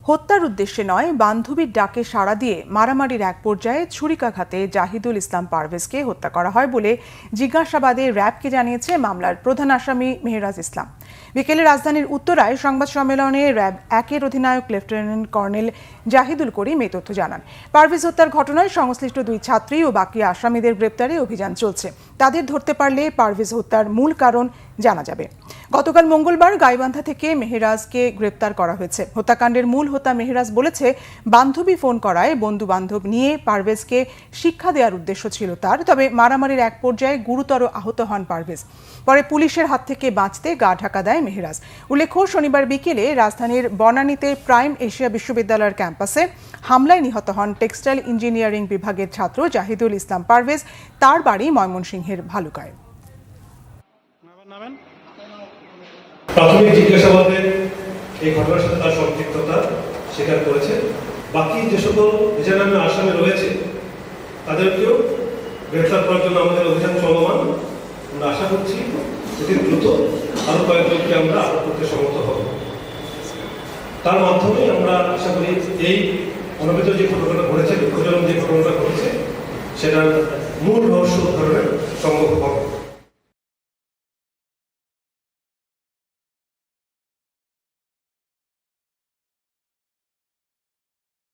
হত্যার উদ্দেশ্যে নয়, বান্ধবীর ডাকে সাড়া দিয়ে মারামারির এক পর্যায়ে ছুরিকাঘাতে জাহিদুল ইসলাম পারভেজকে হত্যা করা হয় বলে জিজ্ঞাসাবাদে র্যাবকে জানিয়েছে মামলার প্রধান আসামি মেহরাজ ইসলাম। বিকেলে রাজধানীর উত্তরায় সংবাদ সম্মেলনে র্যাব 1-এর অধিনায়ক লেফটেন্যান্ট কর্নেল জাহিদুল করিম এই তথ্য জানান। পারভেজ হত্যার ঘটনায় সংশ্লিষ্ট 2 ছাত্রী ও বাকি আসামিদের গ্রেপ্তারে অভিযান চলছে। তাদের ধরতে পারলে পারভেজ হত্যার মূল কারণ জানা যাবে। গতকাল মঙ্গলবার গাইবান্ধা থেকে মেহরাজকে গ্রেপ্তার করা হয়েছে। হত্যাকাণ্ডের মূল হোতা মেহরাজ বলেছে, বান্ধবী ফোন করায় বন্ধু বান্ধব নিয়ে পারভেজকে শিক্ষা দেওয়ার উদ্দেশ্য ছিল তার। তবে মারামারির এক পর্যায়ে গুরুতর আহত হন পারভেজ। পরে পুলিশের হাত থেকে বাঁচতে গা ঢাকা দেয় মেহরাজ। উল্লেখ্য, শনিবার বিকেলে রাজধানীর বনানীতে প্রাইম এশিয়া বিশ্ববিদ্যালয়ের ক্যাম্পাসে হামলায় নিহত হন টেক্সটাইল ইঞ্জিনিয়ারিং বিভাগের ছাত্র জাহিদুল ইসলাম পারভেজ। তার বাড়ি ময়মনসিংহের ভালুকায়। প্রাথমিক জিজ্ঞাসাবাদে এই ঘটনার সাথে তার সম্পৃক্ততা স্বীকার করেছে। বাকি যে সকল নিজের নামে আসামি রয়েছে তাদেরকেও গ্রেফতার করার জন্য আমাদের অভিযান চলমান। আমরা আশা করছি অতি দ্রুত আরো কয়েকজনকে আমরা আটক করতে সমর্থ হব। তার মাধ্যমে আমরা আশা করি এই অনবরত যে ঘটনাটা ঘটেছে, দুঃখজনক যে ঘটনাটা ঘটেছে, সেটার মূল রহস্য উদ্ধারণে সম্ভব হবে।